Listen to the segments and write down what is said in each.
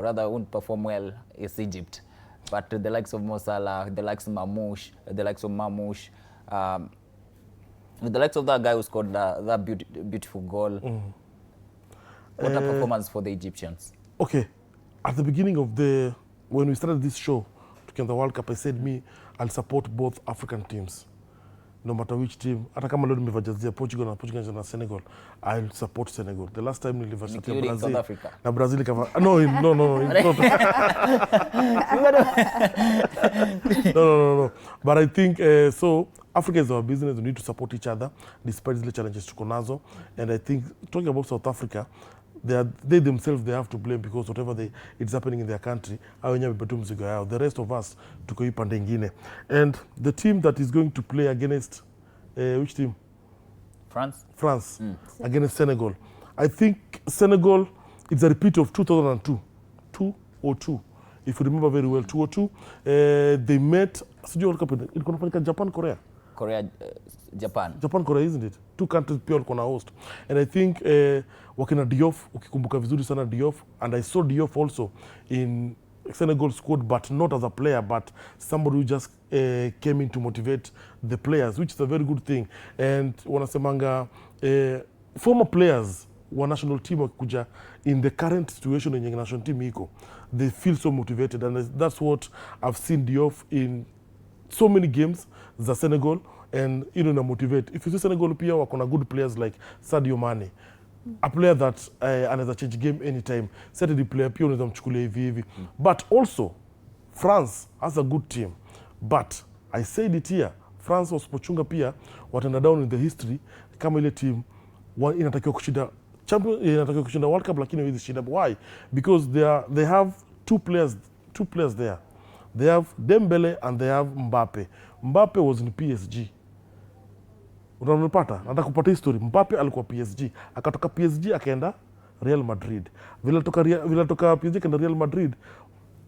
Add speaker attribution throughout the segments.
Speaker 1: rather won't perform well is Egypt. But the likes of Mo Salah, the likes of Mamouche, the likes of Mamouche, with the likes of that guy who scored that beautiful goal. What a performance for the Egyptians.
Speaker 2: Okay, at the beginning of when we started this show, to the World Cup, I said I'll support both African teams. No matter which team, hata kama leo nimevajazia Portugal na Senegal, I'll support Senegal. The last time nilivajazia Brazil,
Speaker 1: South Africa.
Speaker 2: Na Brazil kama no. No. But I think so Africa is our business. We need to support each other despite the challenges tuko nazo. And I think talking about South Africa, they themselves they have to blame because whatever it's happening in their country, the rest of us tuko hii pande ingine. And the team that is going to play against which team? France against Senegal. I think Senegal is a repeat of 2002, if you remember very well. 2002 they met Japan Korea, isn't it? Two countries pure kona host. And I think wakina Diouf, ukikumbuka vizuri sana Diouf, and I saw Diouf also in Senegal squad, but not as a player, but somebody who just came in to motivate the players, which is a very good thing. And wanasemanga former players wa national team wakikuja in the current situation in national team iko, they feel so motivated, and that's what I've seen Diouf in so many games za Senegal, and na motivate. If you see Senegal pia wakona good players like Sadio Mane, a player that anaweza change game anytime. Saturday player pia unaweza mchukulia hivi. But also France has a good team. But I said it here, France wasipochunga pia wataenda down in the history kama ile team inatakiwa kushinda inatakiwa kushinda World Cup lakini hizi shinda. Why? Because they have two players there. They have Dembele and they have Mbappe. Mbappe was in PSG. Unanipata? Nataka kupata history. Mbappe alikuwa PSG. Akatoka PSG akaenda Real Madrid. Vile toka PSG akaenda Real Madrid,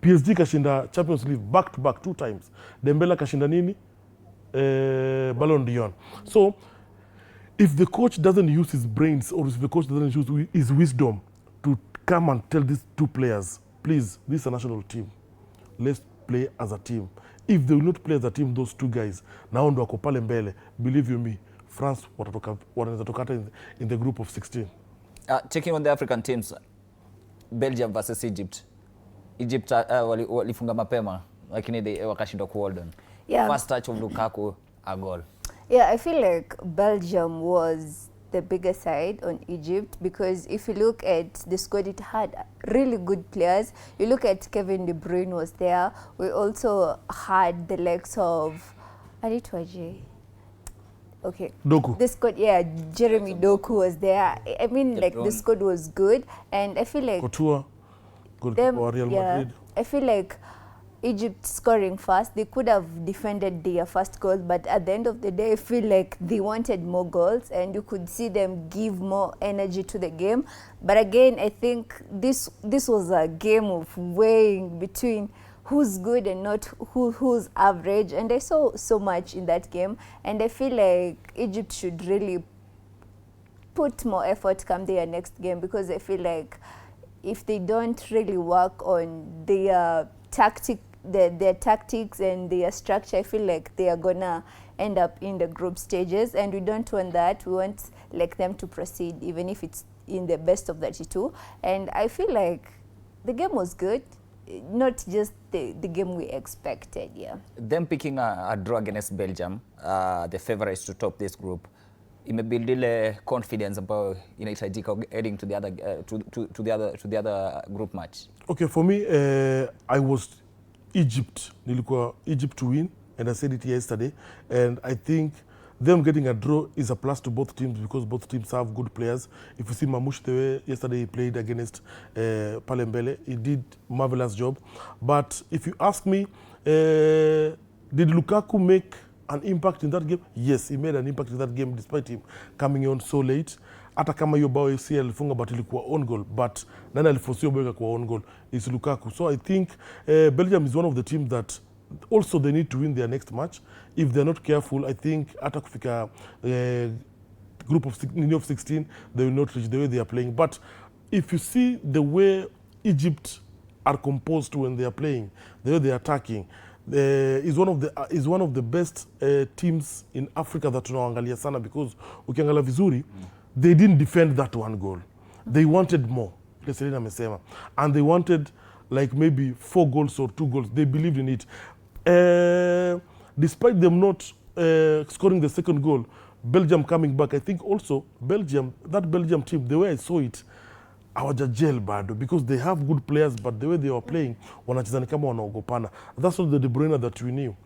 Speaker 2: PSG kashinda Champions League back to back 2 times. Dembele kashinda nini? Ballon d'Or. So if the coach doesn't use his brains, or if the coach doesn't use his wisdom to come and tell these two players, please, this is a national team. Let's play as a team. If they will not play as a team, those two guys, now ndo wako pale mbele, believe you me, France wanaweza toka in the group of 16.
Speaker 1: Checking on the African teams, Belgium versus Egypt. Egypt walifunga mapema, lakini wakashindwa kuhold on. First touch of Lukaku, a goal.
Speaker 3: Yeah, I feel like Belgium was the bigger side on Egypt, because if you look at the squad, it had really good players. You look at Kevin De Bruyne was there. We also had the likes of
Speaker 2: Doku.
Speaker 3: The squad, Jeremy Doku was there. I mean, like the squad was good, and I feel like
Speaker 2: Couture, Real Madrid.
Speaker 3: I feel like Egypt scoring fast, they could have defended their first goal, but at the end of the day, I feel like they wanted more goals, and you could see them give more energy to the game. But again, I think this was a game of weighing between who's good and not who's average, and I saw so much in that game, and I feel like Egypt should really put more effort come their next game, because I feel like if they don't really work on their tactics and their structure, I feel like they are gonna end up in the group stages, and we don't want that. We want like them to proceed even if it's in the best of 32. And I feel like the game was good, not just the game we expected.
Speaker 1: Them picking a draw against Belgium, the favorites to top this group, imebuild ile confidence ambayo inahitajika heading to the other to the other group match. Okay,
Speaker 2: for me I was nilikuwa Egypt to win, and I said it yesterday, and I think them getting a draw is a plus to both teams, because both teams have good players. If you see Mamouche the way yesterday he played against Palembele, he did marvelous job. But if you ask me, did Lukaku make an impact in that game? Yes, he made an impact in that game despite him coming on so late. Hata kama hiyo bao FC alifunga but ilikuwa on goal, but nani aliforce bao kwa on goal is Lukaku. So I think Belgium is one of the teams that also they need to win their next match. If they're not careful, I think hata kufika group of 16, they will not reach the way they are playing. But if you see the way Egypt are composed when they are playing, the way they are attacking, is one of the best teams in Africa that tunaangalia sana, because ukiangalia vizuri, they didn't defend that one goal. They wanted more. Selina amesema, and they wanted like maybe 4 goals or 2 goals. They believed in it. Despite them not scoring the second goal, Belgium coming back, I think also that Belgium team, the way I saw it, hawajajel bado, because they have good players, but the way they were playing, wanacheza ni kama wanaogopana. That's not the De Bruyne that we knew.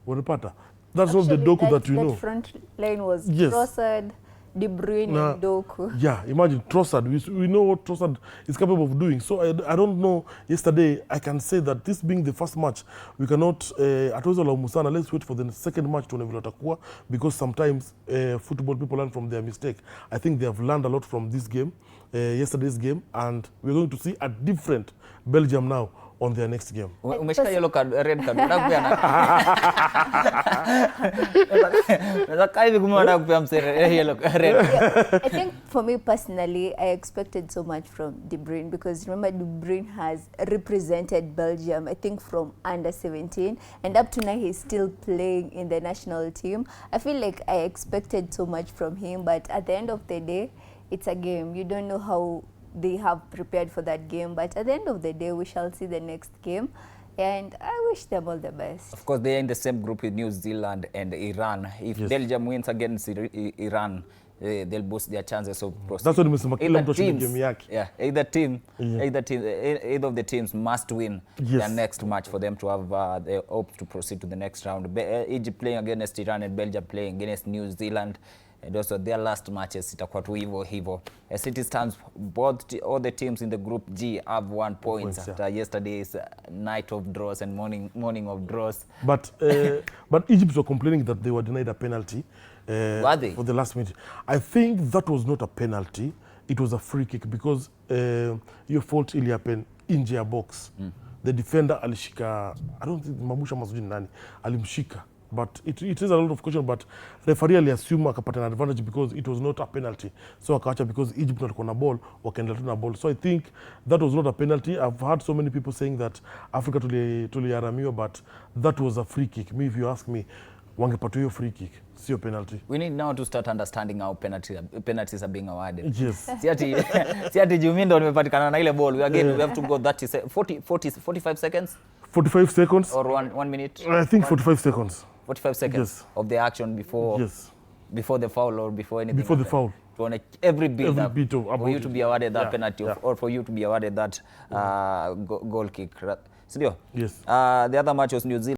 Speaker 2: Unapata? That's not the Doku that we know.
Speaker 3: That front line was
Speaker 2: Yes.
Speaker 3: Trossard, De Bruyne, and Doku.
Speaker 2: Yeah, imagine Trossard. We know what Trossard is capable of doing. So I don't know. Yesterday, I can say that this being the first match, we cannot, atuweza laumu sana. Let's wait for the second match to vile watakuwa, because sometimes football people learn from their mistake. I think they have learned a lot from this game, yesterday's game, and we're going to see a different Belgium now on their next game.
Speaker 1: Umeshika yellow card, red card.
Speaker 3: I think for me personally, I expected so much from De Bruyne, because remember, De Bruyne has represented Belgium, I think, from under 17, and up to now he's still playing in the national team. I feel like I expected so much from him, but at the end of the day, it's a game. You don't know how they have prepared for that game, but at the end of the day, we shall see the next game, and I wish them all the best.
Speaker 1: Of course, they are in the same group with New Zealand and Iran. If Belgium wins against Iran, they'll boost their chances of proceeding.
Speaker 2: That's what nimesema, kila mtu ashinde game yake.
Speaker 1: Yeah, either of the teams must win their next match for them to have the hope to proceed to the next round. Egypt playing against Iran and Belgium playing against New Zealand. And also their last matches itakuwa tu hivyo. As it stands, all the teams in the group G have 1 point after yesterday's night of draws and morning of draws.
Speaker 2: But Egypt were complaining that they were denied a penalty for the last minute. I think that was not a penalty. It was a free kick, because your fault ili happen nje ya box. The defender alishika, I don't think Mabusha Masudi nani, alimshika. But it is a lot of question, but referee assume akapata an advantage because it was not a penalty. So akaacha, because Egypt walikuwa na ball, wakaendelea na ball. So I think that was not a penalty. I've heard so many people saying that Africa tuliharamiwa, but that was a free kick. Me, if you ask me, wangepata hiyo free kick, sio penalty.
Speaker 1: We need now to start understanding how penalties are being awarded.
Speaker 2: Yes.
Speaker 1: Si ati juu mimi ndo nimepatikana na ile ball. We have to go 45 seconds.
Speaker 2: 45 seconds.
Speaker 1: Or 1 minute.
Speaker 2: I think 45 seconds.
Speaker 1: 45 seconds of the action before the foul or before anything.
Speaker 2: Before the foul.
Speaker 1: To every bit
Speaker 2: of
Speaker 1: for you to be awarded that penalty or for you to be awarded that goal kick. Yes. The other match was New Zealand.